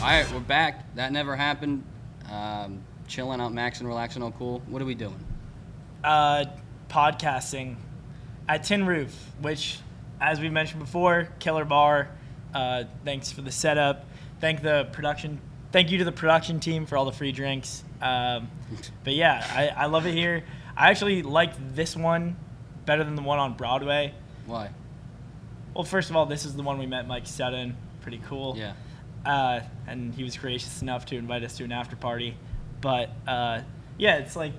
right, we're back. That never happened. Chilling out, maxing, relaxing, all cool. What are we doing? Podcasting at Tin Roof, which, as we mentioned before, killer bar. Thanks for the setup. Thank you to the production team for all the free drinks. But yeah, I love it here. I actually like this one better than the one on Broadway. Why? Well, first of all, this is the one we met Mike Stout in. Pretty cool. Yeah. And he was gracious enough to invite us to an after party. But yeah, it's like,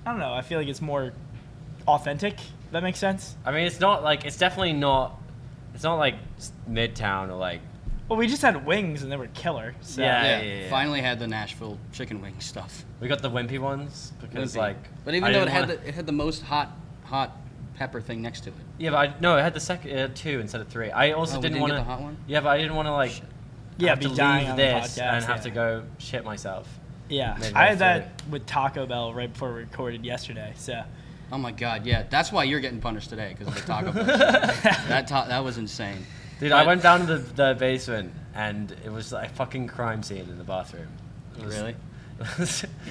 I don't know. I feel like it's more authentic. If that makes sense. I mean, it's definitely not. It's not like Midtown or like. Well, we just had wings and they were killer. So. Yeah. Finally had the Nashville chicken wing stuff. We got the wimpy ones because But even though it had the most hot pepper thing next to it. Yeah, but it had the second 2 instead of 3. I also didn't want to. Get the hot one? Yeah, but I didn't want to like. Yeah, have be to dying leave on the this podcast, and have to go shit myself. Yeah, I had that with Taco Bell right before we recorded yesterday. So. Oh my God, yeah, that's why you're getting punished today because of the Taco Bell. That was insane. Dude, I went down to the basement and it was like a fucking crime scene in the bathroom. Really?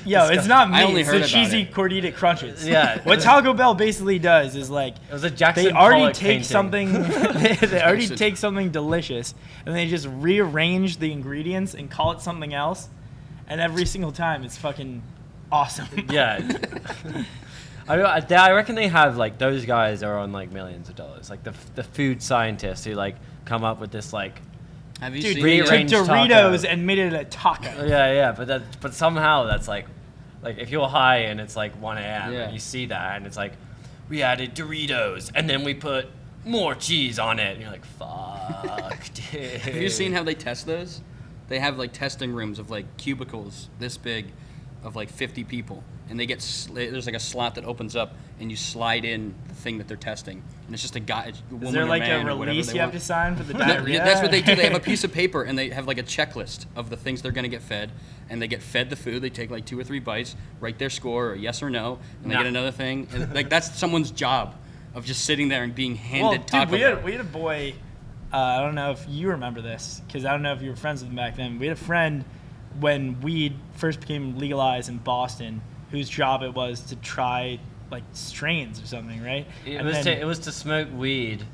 Yo, it's not me. I only it's heard the about cheesy it. Cordita Crunches. Yeah. What Taco Bell basically does is like it was a Jackson they already Pollock take painting. something. they already take something delicious and they just rearrange the ingredients and call it something else. And every single time, it's fucking awesome. Yeah. I reckon they have like those guys are on like millions of dollars, like the food scientists who like come up with this like. Have you Dude, seen they took rearranged Doritos taco. and made it a taco. Yeah, but somehow that's like if you're high and it's like 1 a.m. Yeah. and you see that and it's like we added Doritos and then we put more cheese on it and you're like fuck, dude. Have you seen how they test those? They have like testing rooms of like cubicles this big, of like 50 people, and they get there's like a slot that opens up and you slide in the thing that they're testing, and it's just a guy, a woman Is there like or man a or whatever release they you have want. to sign for the No, diarrhea? that's what they do. They have a piece of paper and they have like a checklist of the things they're going to get fed, and they get fed the food. They take like 2 or 3 bites, write their score or yes or no, and they get another thing. And like that's someone's job of just sitting there and being handed Taco Bell. We had a boy. I don't know if you remember this because I don't know if you were friends with him back then. We had a friend when weed first became legalized in Boston, whose job it was to try like strains or something, right? It was to smoke weed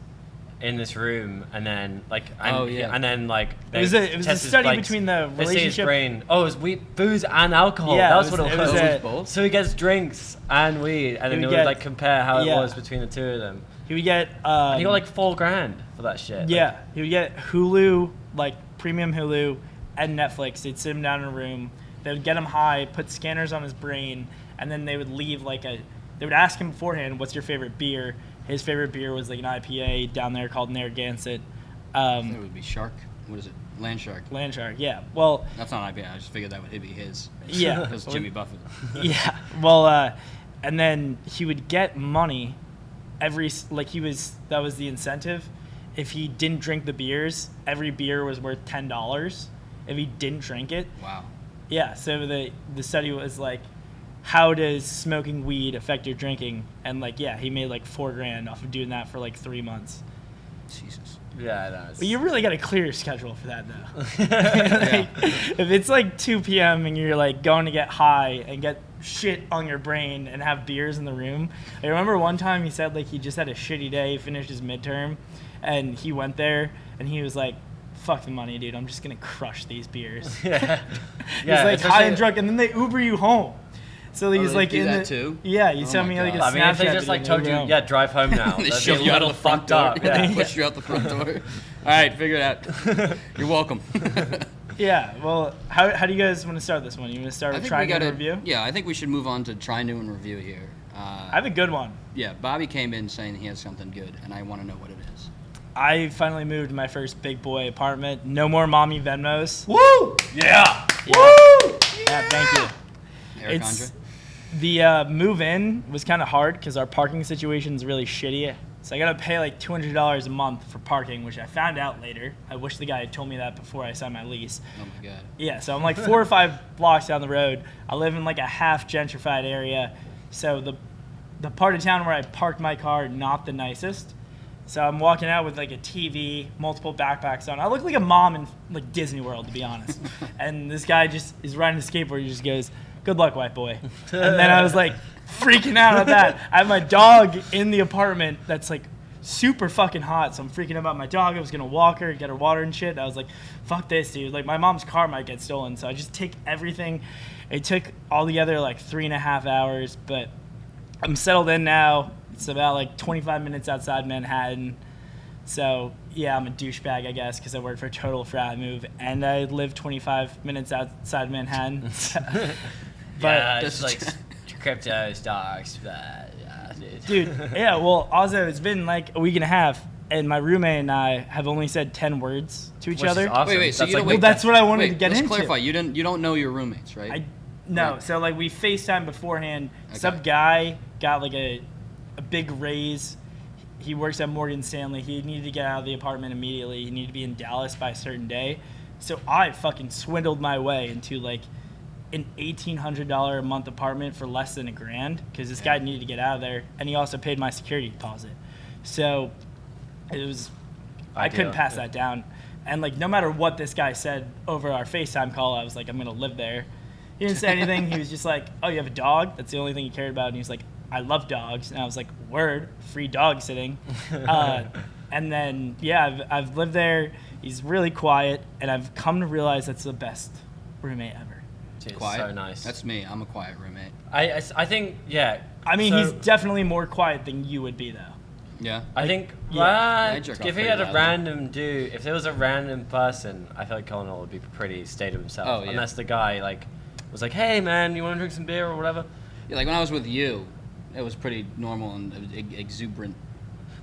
in this room, and then like and then like it was a study between the they say his relationship. brain. Oh, it was weed, booze, and alcohol. Yeah, That's what it was. both? So he gets drinks and weed, and then they would like compare how it was between the two of them. He would get. And he got like $4,000 for that shit. Yeah, he would get Hulu, like premium Hulu, and Netflix. They'd sit him down in a room. They would get him high, put scanners on his brain, and then they would leave they would ask him beforehand, "What's your favorite beer?" His favorite beer was like an IPA down there called Narragansett. It would be Shark. What is it? Land Shark. Land Shark. Yeah. Well. That's not IPA. I just figured that would be his. Yeah. Because Jimmy Buffett. Yeah. Well, and then he would get money that was the incentive. If he didn't drink the beers, every beer was worth $10. If he didn't drink it. Wow. Yeah. So the study was like, how does smoking weed affect your drinking? And like, yeah, he made like $4,000 off of doing that for like 3 months. Jesus. Yeah, no, But you really got to clear your schedule for that though. If it's like 2 p.m. and you're like going to get high and get shit on your brain and have beers in the room. I remember one time he said like he just had a shitty day, finished his midterm, and he went there and he was like, fuck the money, dude, I'm just gonna crush these beers. Yeah. He's like high and drunk, and then they Uber you home. So he's like do in that the too? Yeah, you sent me like a God. I mean, if they Snapchat just like video told you, and yeah, drive home now. They that'd shove be a you out of little the front fucked door. up. They Yeah. push you out the front door. All right, figure it out. You're welcome. Yeah, well, how do you guys want to start this one? You want to start with trying to review? Yeah, I think we should move on to try new and review here. I have a good one. Yeah, Bobby came in saying he has something good, and I want to know what it is. I finally moved to my first big boy apartment. No more mommy Venmos. Woo! Yeah. Woo! Yeah, thank you. Eric It's- Andre? The move in was kind of hard because our parking situation is really shitty. So I got to pay like $200 a month for parking, which I found out later. I wish the guy had told me that before I signed my lease. Oh my God. Yeah, so I'm like 4 or 5 blocks down the road. I live in like a half gentrified area. So the part of town where I parked my car, not the nicest. So I'm walking out with like a TV, multiple backpacks on. I look like a mom in like Disney World, to be honest. And this guy just is riding a skateboard. He just goes, "Good luck, white boy." And then I was like freaking out at that. I have my dog in the apartment that's like super fucking hot. So I'm freaking out about my dog. I was gonna walk her, get her water and shit. I was like, fuck this, dude. Like my mom's car might get stolen. So I just take everything. It took altogether like 3.5 hours, but I'm settled in now. It's about like 25 minutes outside Manhattan. So yeah, I'm a douchebag, I guess, because I work for a total frat move, and I live 25 minutes outside Manhattan. But yeah, it's like crypto stocks, but yeah, dude, yeah. Well, also it's been like a week and a half, and my roommate and I have only said 10 words to each Which is other. awesome. Wait, so That's you like- don't Well, wait, that's what I wanted to get let's into. clarify. You don't know your roommates, right? No, Right. so like we FaceTime beforehand. Okay. Some guy got like a big raise. He works at Morgan Stanley. He needed to get out of the apartment immediately. He needed to be in Dallas by a certain day. So I fucking swindled my way into like an $1,800 a month apartment for less than $1,000 because this guy needed to get out of there, and he also paid my security deposit. So it was, I couldn't Ideal. pass that down. And like no matter what this guy said over our FaceTime call, I was like, I'm gonna live there. He didn't say anything. He was just like, "Oh, you have a dog?" That's the only thing he cared about. And he was like, "I love dogs." And I was like, "Word, free dog sitting." And then yeah, I've lived there. He's really quiet, and I've come to realize that's the best roommate ever. Dude, Quiet. so nice. That's me. I'm a quiet roommate. I think, yeah. I mean, so- he's definitely more quiet than you would be, though. Yeah. I think, yeah, I jerk off if he pretty had a loudly. random dude, if there was a random person, I feel like Conall would be pretty state of himself. Oh, yeah. Unless the guy, like, was like, "Hey, man, you want to drink some beer or whatever?" Yeah, like when I was with you, it was pretty normal and exuberant.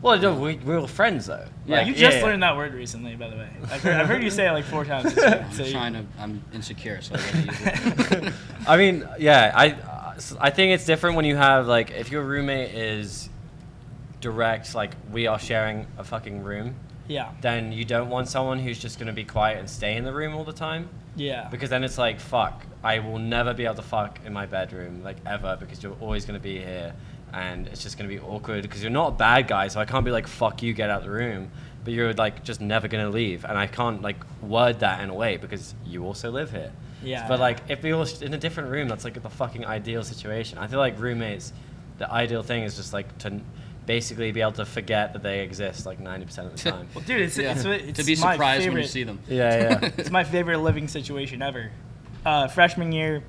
Well, no, we were friends, though. Yeah. Like, You just learned that word recently, by the way. I've heard you say it like 4 times this week. I'm insecure, so I gotta use it. I mean, yeah, I think it's different when you have, like, if your roommate is direct, like, we are sharing a fucking room, Yeah. then you don't want someone who's just going to be quiet and stay in the room all the time. Yeah. Because then it's like, fuck, I will never be able to fuck in my bedroom, like, ever, because you're always going to be here. And it's just going to be awkward because you're not a bad guy, so I can't be like, fuck you, get out of the room. But you're, like, just never going to leave. And I can't, like, word that in a way because you also live here. Yeah. But, like, if we were in a different room, that's, like, the fucking ideal situation. I feel like roommates, the ideal thing is just, like, to basically be able to forget that they exist, like, 90% of the time. Well, dude, it's Yeah. it's to be my surprised favorite, when you see them. Yeah. It's my favorite living situation ever. Freshman year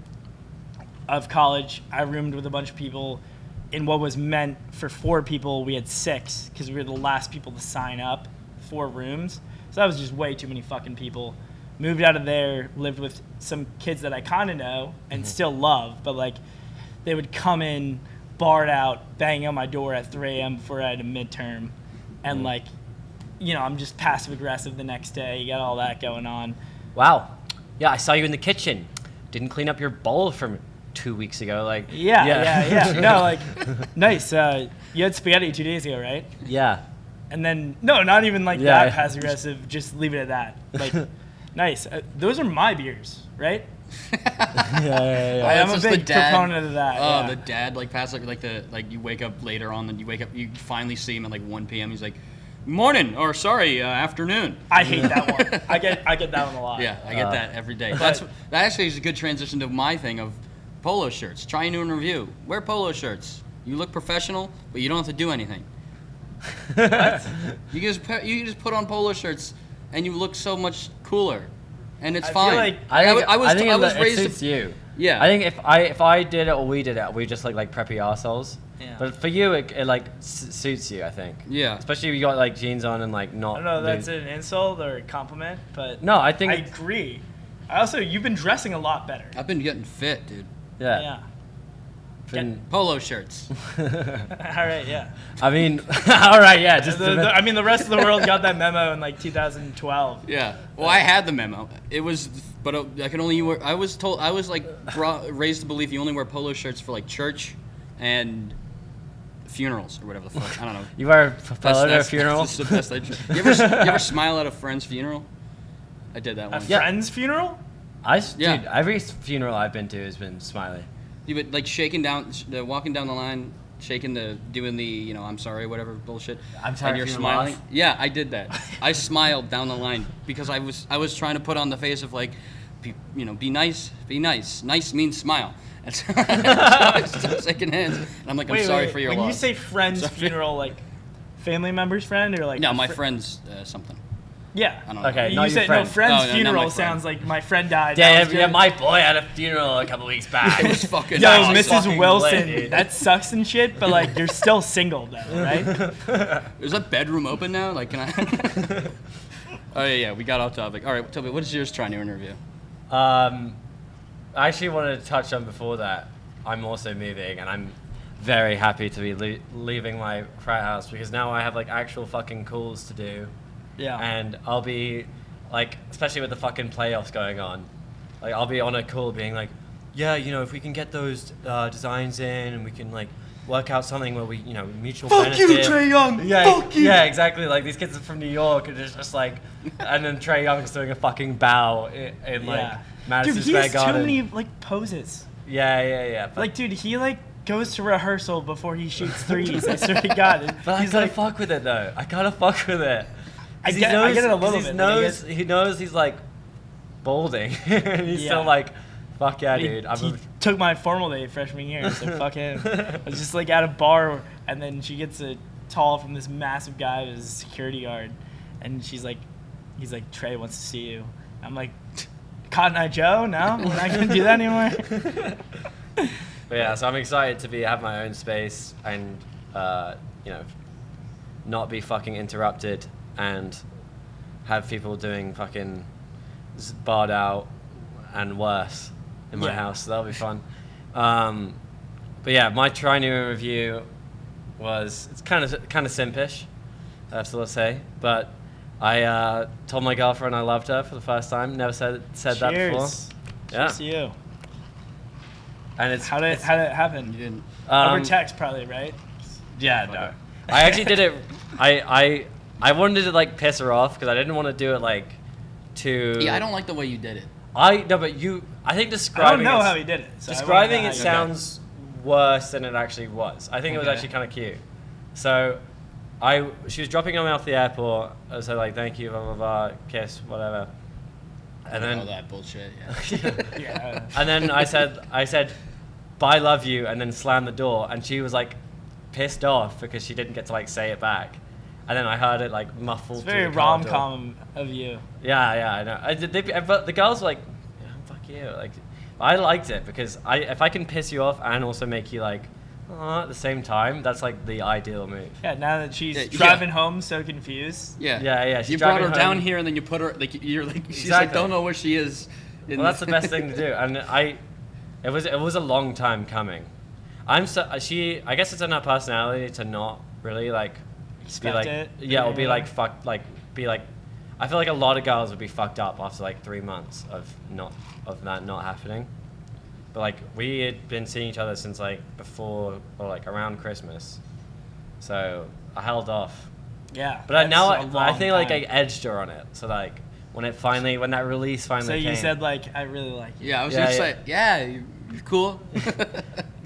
of college, I roomed with a bunch of people. In what was meant for 4 people, we had 6 because we were the last people to sign up for rooms. So that was just way too many fucking people. Moved out of there, lived with some kids that I kind of know and still love, but like they would come in, barred out, banging on my door at 3 a.m. before I had a midterm. And like, you know, I'm just passive aggressive the next day. You got all that going on. Wow. Yeah, I saw you in the kitchen. Didn't clean up your bowl from 2 weeks ago. Like, Yeah. No, like, nice. You had spaghetti 2 days ago, right? Yeah. And then, no, not even like Yeah. that passive aggressive. Just leave it at that. Like, nice. Those are my beers, right? Yeah. I am It's a just the big dad- proponent of that. Oh, yeah. the dad like passive like you wake up later on, then you wake up, you finally see him at like 1 p.m. He's like, morning or sorry, afternoon. I hate that one. I get that one a lot. Yeah, I get that every day. That actually is a good transition to my thing of polo shirts. Try new and review. Wear polo shirts. You look professional, but you don't have to do anything. What? You just put on polo shirts, and you look so much cooler, and it's I feel fine. like- I was it raised suits to, you. Yeah. I think if I did it or we did it, we just look like preppy assholes. Yeah. But for you, it like suits you, I think. Yeah. Especially if you got like jeans on and like not. I don't know if that's an insult or a compliment, but No, I think. I agree. You've been dressing a lot better. I've been getting fit, dude. Yeah. Been- Polo shirts. All right, yeah. I mean, all right, yeah. Just I mean, the rest of the world got that memo in like 2012. Yeah. Well, I had the memo. It was, but I can only wear. I was like raised to believe you only wear polo shirts for like church and funerals or whatever the fuck. I don't know. you wear a polo at a funeral. That's the best. You ever smile at a friend's funeral? I did that A one. friend's funeral? Yeah. Dude, every funeral I've been to has been smiley. You would like walking down the line, doing the, I'm sorry, whatever bullshit. I'm sorry and you're for your smiling. loss. Yeah, I did that. I smiled down the line because I was trying to put on the face of like, be nice, be nice. Nice means smile. And so I was shaking hands, and I'm like, I'm sorry for your when loss. you say friend's funeral, like family member's friend or like no, my friend's something. Yeah. I don't know. Okay, You not your said friend. no friend's Oh, no, not funeral my friend. sounds like my friend died. Yeah, that was yeah, good. my boy had a funeral a couple weeks back. It was fucking. Yo, That's Mrs. fucking Wilson, lit, dude. that sucks and shit, but like you're still single though, right? Is that bedroom open now? Like, can I? Oh yeah, we got off topic. All right, Toby, what is yours trying to interview? I actually wanted to touch on before that. I'm also moving, and I'm very happy to be leaving my frat house because now I have like actual fucking calls to do, Yeah. and I'll be like, especially with the fucking playoffs going on, like I'll be on a call being like, yeah, if we can get those designs in, and we can like work out something where we, mutual Fuck benefit. you, Trae Young. Yeah, Fuck you. yeah, exactly. Like these kids are from New York, and it's just like, and then Trae Young's doing a fucking bow in like Yeah. Madison Dude, he Square has too Garden. many like poses. Yeah. But, Like, dude, he like goes to rehearsal before he shoots threes. I swear to God. but I He's gotta like, fuck with it though. I gotta fuck with it. I get it a little bit. He knows he's like balding, and he's still Yeah. like, fuck yeah, he, dude. he took my formal day freshman year, so fuck him. I was just like at a bar, and then she gets a call from this massive guy who's a security guard, and he's like, Trey wants to see you. I'm like, Cotton Eye Joe? No, we're not gonna do that anymore. But yeah, so I'm excited to have my own space and not be fucking interrupted and have people doing fucking barred out and worse in my house. So that'll be fun. But yeah, my try new review was, it's kind of simpish, I have to say, but I told my girlfriend I loved her for the first time. Never said that before. Yeah. Cheers to you. And it's How did it happen? You didn't. Over text, probably, right? Yeah, no. I actually did it. I wanted to like piss her off because I didn't want to do it like too. Yeah, I don't like the way you did it. I think I describing. don't know it, how he did it. So describing I it wanna know how you sounds worse than it actually was. I think it was Okay. actually kind of cute. So, she was dropping me off the airport. I said like, "Thank you, blah blah blah, kiss, whatever." And then all that bullshit. Yeah. did it. Yeah. and then I said, "Bye, love you," and then slammed the door. And she was like pissed off because she didn't get to like say it back. And then I heard it like muffled. It's very through the car door. rom-com of you. Yeah, I know. But the girls were like, yeah, "Fuck you." Like, I liked it because if I can piss you off and also make you like, at the same time, that's like the ideal move. Yeah, now that she's Yeah. driving home so confused. Yeah. Yeah, she's You brought her driving down home. here, and then you put her like you're like she's Exactly. like don't know where she is. Well, that's the best thing to do, and it was a long time coming. I guess it's in her personality to not really like Expect be like, it. yeah, or be Yeah. like fucked, like be like. I feel like a lot of girls would be fucked up after like 3 months of that not happening. But like we had been seeing each other since like before or like around Christmas, so I held off. Yeah. But now that's a I long think like I time. edged her on it. So like when that release So finally you came. said like, I really like you. Yeah, I was Yeah, gonna yeah. say yeah, you're cool.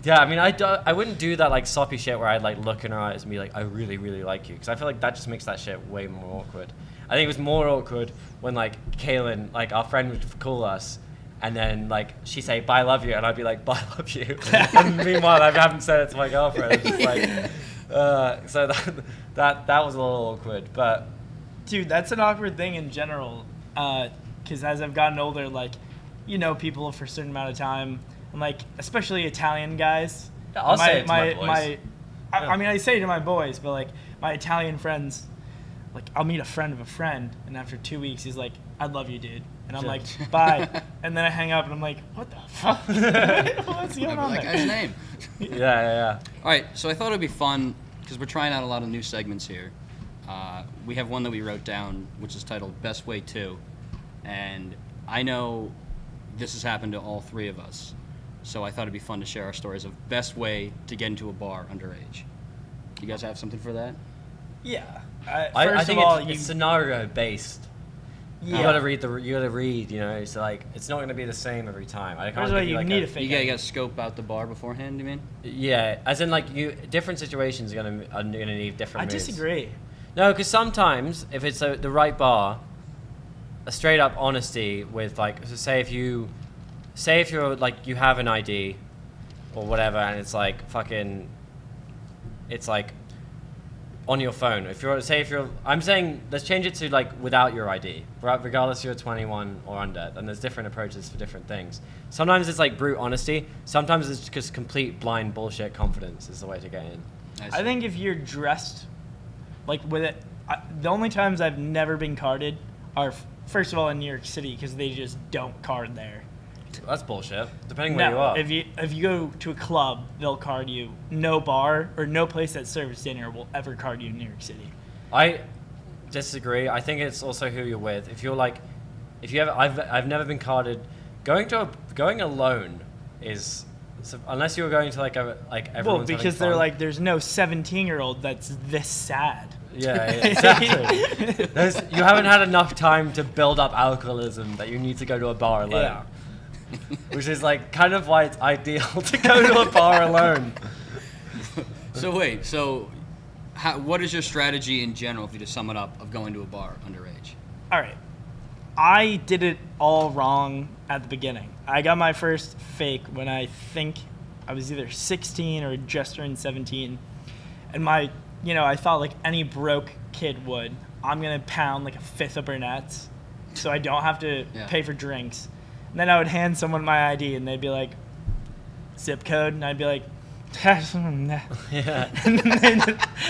Yeah, I mean, I wouldn't do that like soppy shit where I'd like look in her eyes and be like, I really, really like you, because I feel like that just makes that shit way more awkward. I think it was more awkward when like Kaylin, like our friend, would call us, and then like she say bye, love you, and I'd be like bye, love you, and meanwhile I haven't said it to my girlfriend. It's just like, so that was a little awkward, but Dude, that's an awkward thing in general. Because as I've gotten older, like, people for a certain amount of time, and like, especially Italian guys. Yeah, I'll say it to my boys. I mean, I say it to my boys, but like, my Italian friends, like, I'll meet a friend of a friend, and after 2 weeks, he's like, I love you, dude. And I'm like, bye. And then I hang up, and I'm like, what the fuck? What's going on that there? guy's name. yeah. All right, so I thought it'd be fun because we're trying out a lot of new segments here. We have one that we wrote down, which is titled "Best Way To," and I know this has happened to all three of us, so I thought it'd be fun to share our stories of best way to get into a bar underage. You guys have something for that? Yeah. I First think of all, it's scenario based. Yeah. You gotta read. You know, so like it's not gonna be the same every time. I can't First of all, give you like need a You fake gotta ID. scope out the bar beforehand. You mean? Yeah, as in like different situations are gonna need different. I moves. disagree. No, because sometimes if it's the right bar, a straight up honesty with like, so say if you're like you have an ID or whatever, and it's like fucking, it's like on your phone. I'm saying let's change it to like without your ID, regardless if you're 21 or under. And there's different approaches for different things. Sometimes it's like brute honesty. Sometimes it's just complete blind bullshit confidence is the way to get in. I think if you're dressed like with it, the only times I've never been carded are first of all in New York City because they just don't card there. That's bullshit. Depending where you are. If you go to a club, they'll card you. No bar or no place that serves dinner will ever card you in New York City. I disagree. I think it's also who you're with. If you're like, I've never been carded. Going alone is, unless you're going to like everyone's Well, having because they're fun. like, there's no 17-year-old that's this sad. Yeah, exactly. You haven't had enough time to build up alcoholism that you need to go to a bar alone. Yeah. Which is like kind of why it's ideal to go to a bar alone. So wait, what is your strategy in general, if you just sum it up, of going to a bar underage? All right. I did it all wrong at the beginning. I got my first fake when I think I was either 16 or just turned 17. And I thought like any broke kid would. I'm going to pound like a fifth of Burnett's so I don't have to pay for drinks. And then I would hand someone my ID and they'd be like, zip code. And I'd be like, Yeah.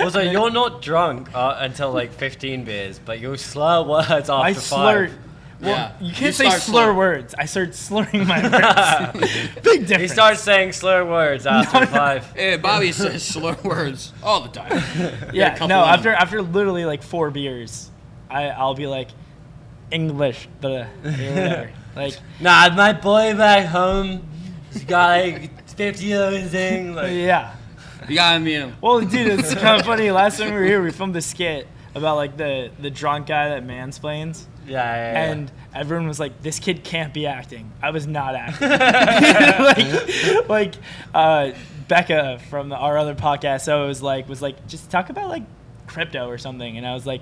Also, you're not drunk until like 15 beers, but you slur words after 5. Well, Yeah. you You can't say start slur slur- words. I started slurring my words. Big difference. He starts saying slur words after 5. Hey, Bobby says slur words all the time. Yeah, couple no. of them. After literally like 4 beers, I'll be like, English, whatever. Like, Nah, my boy back home, he's got like 50 of his thing. Like, yeah. You gotta meet him. Well, dude, it's kind of funny. Last time we were here, we filmed a skit about like the drunk guy that mansplains. yeah. And everyone was like, "This kid can't be acting." I was not acting. Becca from our other podcast, so was like, just talk about like crypto or something, and I was like,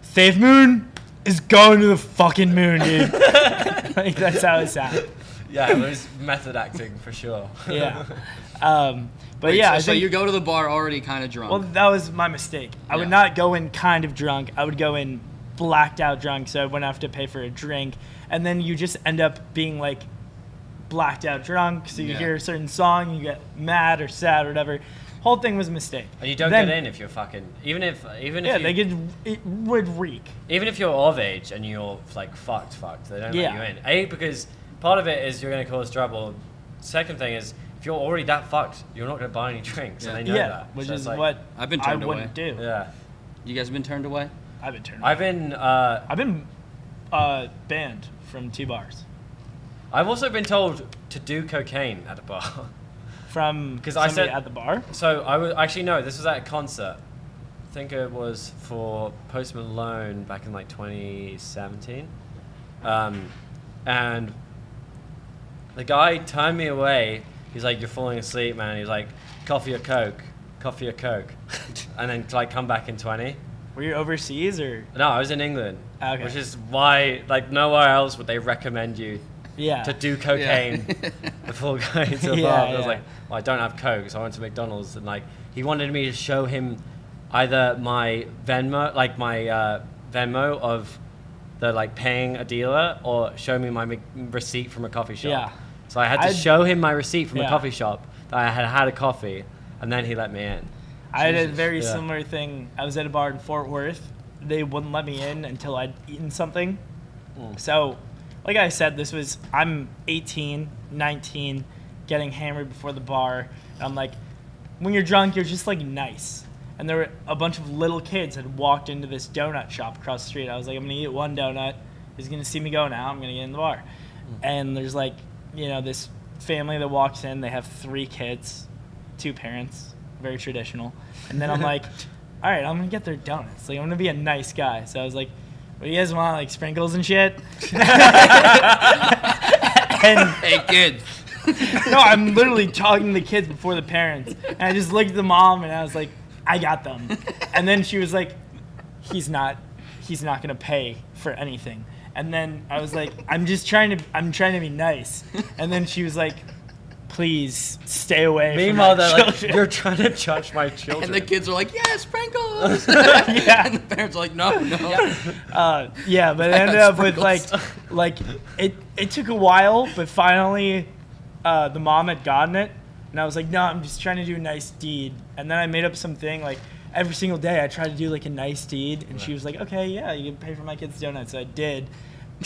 "Safe Moon is going to the fucking moon, dude." Like that's how it sounded. Yeah, it was method acting for sure. Yeah. But Wait, yeah, I so think, you go to the bar already kind of drunk. well, that was my mistake. I would Yeah. not go in kind of drunk. I would go in blacked out drunk, so I wouldn't have to pay for a drink. And then you just end up being like blacked out drunk. So you Yeah. hear a certain song, you get mad or sad or whatever. Whole thing was a mistake. And you don't Then- get in if you're fucking even Yeah, if it would reek. even if you're of age and you're like fucked, they don't Yeah. let you in. Because part of it is you're gonna cause trouble. Second thing is if you're already that fucked, you're not gonna buy any drinks, Yeah. and they know Yeah, that. which So is it's like, what I've been I turned wouldn't do. Yeah, You guys been turned away? I've been turned. I've been banned from 2 bars I've also been told to do cocaine at a bar. from 'Cause I somebody said- at the bar. So I was actually no, this was at a concert. I think it was for Post Malone back in like 2017, and the guy turned me away. He's like, "You're falling asleep, man." He's like, "Coffee or Coke, coffee or Coke," and then like come back in 20. Were you overseas or? No, I was in England, Okay. which is why like nowhere else would they recommend you Yeah. to do cocaine before going to a Yeah, bar. I was yeah. like, well, I don't have Coke, so I went to McDonald's, and like he wanted me to show him either my Venmo, like my Venmo of the like paying a dealer, or show me my receipt from a coffee shop. Yeah. So I had to I'd- show him my receipt from a Yeah. coffee shop that I had had a coffee, and then he let me in. I had a Jesus. very Yeah. similar thing. I was at a bar in Fort Worth. They wouldn't let me in until I'd eaten something. So, like I said, I'm 18, 19, getting hammered before the bar. And I'm like, when you're drunk, you're just like nice. And there were a bunch of little kids had walked into this donut shop across the street. I was like, I'm gonna eat one donut. He's gonna see me go now. I'm gonna get in the bar. And there's like, this family that walks in. They have 3 kids, 2 parents, very traditional. And then I'm like, all right, I'm gonna get their donuts. Like I'm gonna be a nice guy. So I was like, But you guys want like sprinkles and shit? And Hey, kids. no, I'm literally talking to the kids before the parents. And I just looked at the mom and I was like, I got them. And then she was like, he's not going to pay for anything. And then I was like, I'm trying to be nice. And then she was like, please stay away Meanwhile, from my they're like, children. you're trying to judge my children. And the kids are like, yeah, sprinkles. Yeah. And the parents are like, no. Yeah, but it ended up with like it took a while, but finally the mom had gotten it, and I was like, no, I'm just trying to do a nice deed. And then I made up something like every single day I tried to do like a nice deed, and she was like, okay, yeah, you can pay for my kids' donuts. So I did.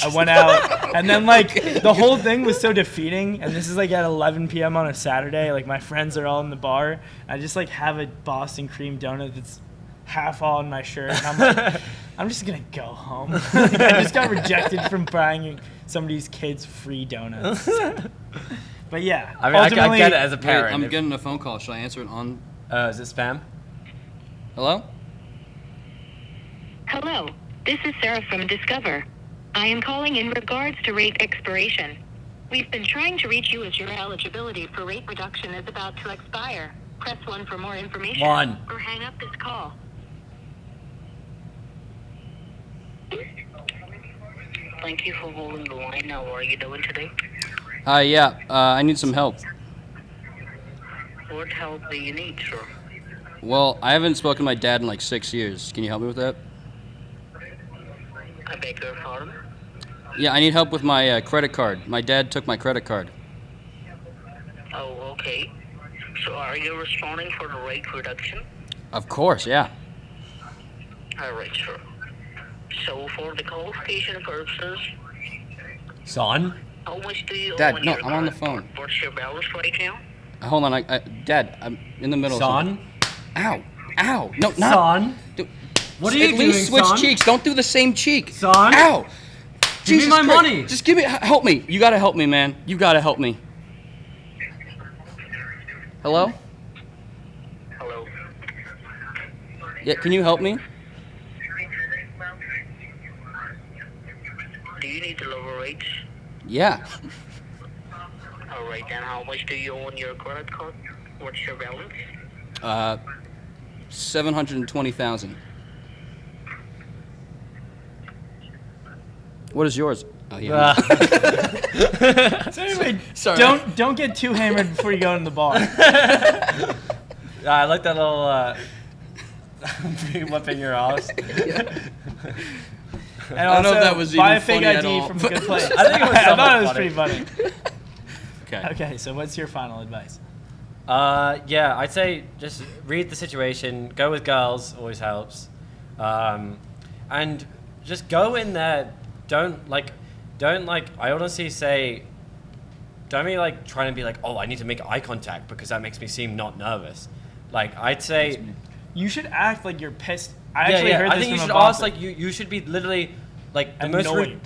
I went out, and then like the whole thing was so defeating. And this is like at 11 p.m. on a Saturday. Like my friends are all in the bar. I just like have a Boston cream donut that's half all in my shirt, and I'm like, I'm just gonna go home. Like, I just got rejected from buying somebody's kids free donuts. But yeah, I mean, I get it as a Wait, parent. I'm getting a phone call. Should I answer it on? Is it spam? Hello? Hello, this is Sarah from Discover. I am calling in regards to rate expiration. We've been trying to reach you as your eligibility for rate reduction is about to expire. Press 1 for more information. 1. Or hang up this call. Thank you for holding the line. How are you doing today? I need some help. What help do you need, sir? Well, I haven't spoken to my dad in like 6 years. Can you help me with that? I beg your pardon? Yeah, I need help with my credit card. My dad took my credit card. Oh, okay. So are you responding for the rate reduction? Of course, yeah. Alright, sure. So for the qualification purposes, Son? how much do you Dad, owe on no, your I'm on the credit phone. card? What's your balance right now? Hold on, Dad, I'm in the middle of Son? something. Ow, no, not. Son? What are you At least doing, switch son? cheeks. Don't do the same cheek. Son? Ow! Give me Jesus my Christ. money. Just give me. Help me. You gotta help me, man. You gotta help me. Hello? Hello. Yeah, can you help me? Do you need the lower rates? Yeah. Alright, then how much do you owe on your credit card? What's your balance? 720,000. What is yours? Oh yeah. so anyway, Sorry. don't get too hammered before you go in the bar. I like that little whipping your ass. And I don't know if also, that was buy even a fake funny at ID all, from a but- good place. I think it was I thought somewhat it was funny. pretty funny. Okay. Okay, so what's your final advice? Yeah, I'd say just read the situation. Go with girls, always helps. And just go in there. Don't like, I honestly say, don't be like trying to be like, oh, I need to make eye contact because that makes me seem not nervous. Like, I'd say, You should act like you're pissed. I actually heard I this think you from should a ask, bumper. like, you should be literally, like, the Annoyed.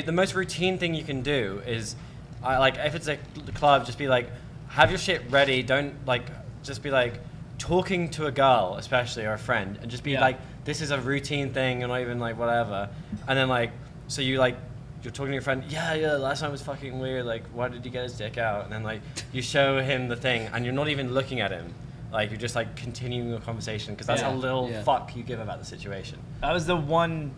the most routine thing you can do is, like, if it's a club, just be like, have your shit ready. Don't, like, just be like, talking to a girl, especially, or a friend, and just be Yeah. like, this is a routine thing, and not even, like, whatever. And then, like, so you, like, you're talking to your friend, yeah, last time was fucking weird, like, why did he get his dick out? And then, like, you show him the thing, and you're not even looking at him. Like, you're just, like, continuing the conversation, because that's Yeah. how little Yeah. fuck you give about the situation. That was the one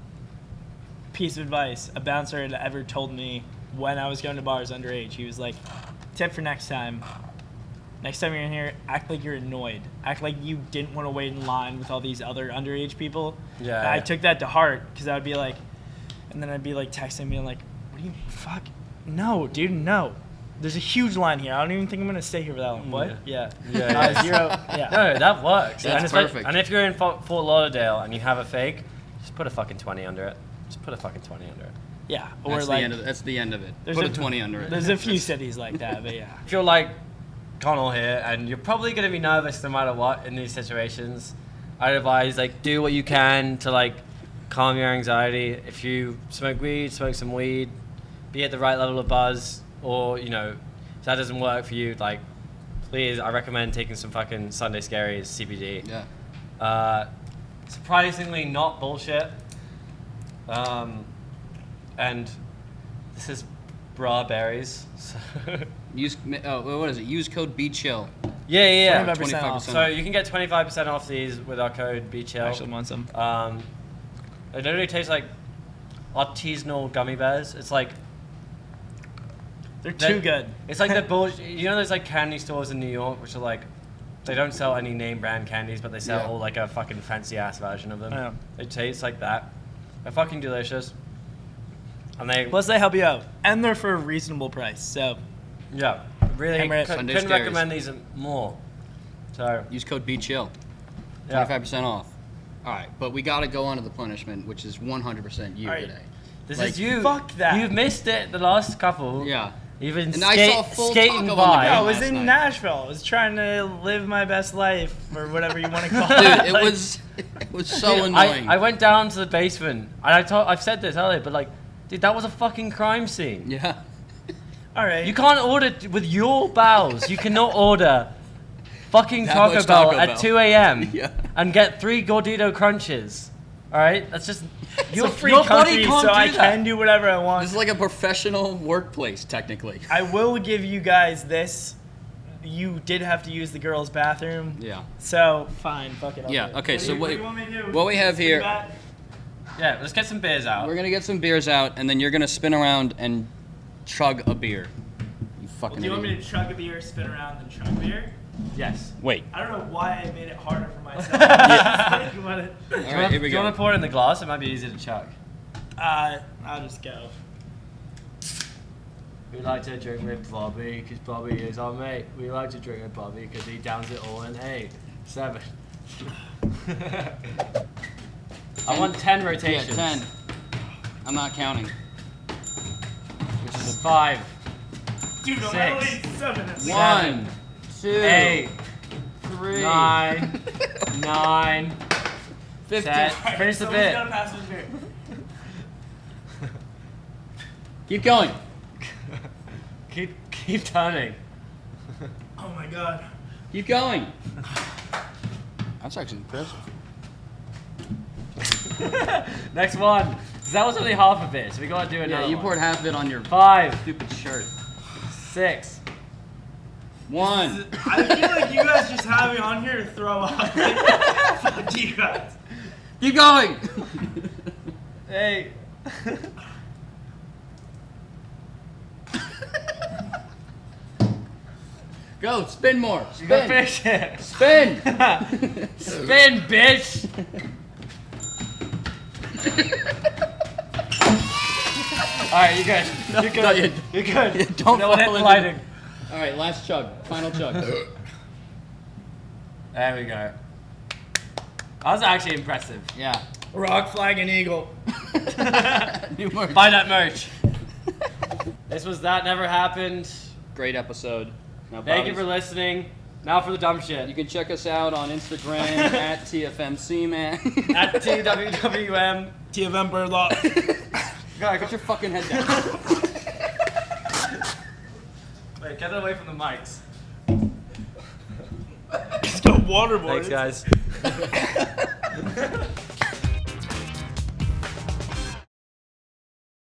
piece of advice a bouncer had ever told me when I was going to bars underage. He was like, tip for next time. Next time you're in here, act like you're annoyed. Act like you didn't want to wait in line with all these other underage people. Yeah, And I yeah. took that to heart because I would be like, and then I'd be like texting me like, what do you, fuck? No, dude, no. There's a huge line here. I don't even think I'm going to stay here for that long. What? Yeah. Yeah. 0, yeah. No, that works. That's and perfect. And if you're in Fort Lauderdale and you have a fake, just put a fucking 20 under it. Just put a fucking 20 under it. Yeah. Or That's, like, the end of it. That's the end of it. there's Put a 20 under it. There's a few cities like that, but yeah. If you're like Conall here and you're probably going to be nervous no matter what in these situations, I'd advise, like, do what you can to, like, calm your anxiety. If you smoke weed, smoke some weed. Be at the right level of buzz. Or, you know, if that doesn't work for you, like, please, I recommend taking some fucking Sunday Scaries, CBD. Yeah. Surprisingly not bullshit. And this is bra berries. So Use what is it? Use code BChill. yeah. 25% off. So you can get 25% off these with our code BChill. Actually want some. It literally tastes like artisanal gummy bears. It's like They're too good. It's like the bullshit. You know, there's like candy stores in New York which are like they don't sell any name brand candies, but they sell all like a fucking fancy ass version of them. Yeah. They taste like that. They're fucking delicious. And they Plus, they help you out, and they're for a reasonable price. So, really Hammer it. couldn't Sunday scaries. recommend these more. So Use code BChill. yeah. 25% off. All right, but we got to go on to the punishment, which is 100% you All right. today. This Like, is you. fuck that. You've missed it the last couple. Yeah. You've been And I saw full skating taco on the by. ground. I was last in night. Nashville. I was trying to live my best life, or whatever you want to call Dude, it. it Like, was so Dude, annoying. I went down to the basement, and I've said this earlier, but like, dude, that was a fucking crime scene. Yeah. all right. You can't order with your bowels. You cannot order fucking That Taco much Bell Taco at Bell. 2 a.m. Yeah. and get 3 Gordito crunches. All right, that's just It's your a free your body country, can't so do I that. can do whatever I want. This is like a professional workplace, technically. I will give you guys this. You did have to use the girls' bathroom. Yeah. So, fine. Fuck it. I'll Yeah, do it. okay, so do what- you want me to do? what we have Spin here- back? Yeah, let's get some beers out. We're gonna get some beers out, and then you're gonna spin around and chug a beer. You fucking Do you want me idiot. to chug a beer, spin around, and chug a beer? Yes. Wait. I don't know why I made it harder for myself. Like, what it- All right, here we Do you want go. to pour it in the glass? It might be easy to chug. I'll just go. We like to drink with Bobby because Bobby is our mate. We like to drink with Bobby because he downs it all in 8, 7. I want 10 Yeah, rotations. 10. I'm not counting. Which is a 5, Dude, I'm 6, only 7. 1, 2, 8, 3, 9, 9. 15. Set. Finish the bit. Gotta pass this beer. Keep going. Keep turning. Oh my god. Keep going. That's actually impressive. Next one. 'Cause that was only half of it, so we gotta do another Yeah, you one. poured half of it on your 5, stupid shirt. 6. 1. I feel like you guys just have me on here to throw up. Like, fuck you guys. Keep going. Hey. Go. Spin more. You gotta Spin. finish it. Spin. Spin, bitch. Alright, you're good. No, You're good. no, you- You're good. don't No one hit fall the into lighting. All right, last chug. Final chug. There we go. That was actually impressive. Yeah. Rock, flag, and eagle. New merch. Buy that merch. This was That Never Happened. Great episode. Now, Thank you Bobby's- for listening. Now for the dumb shit. You can check us out on Instagram at TFMCman. At TWWM. TFM Birdlock. Put your fucking head down. Wait, get it away from the mics. It's the waterboard. Thanks, guys.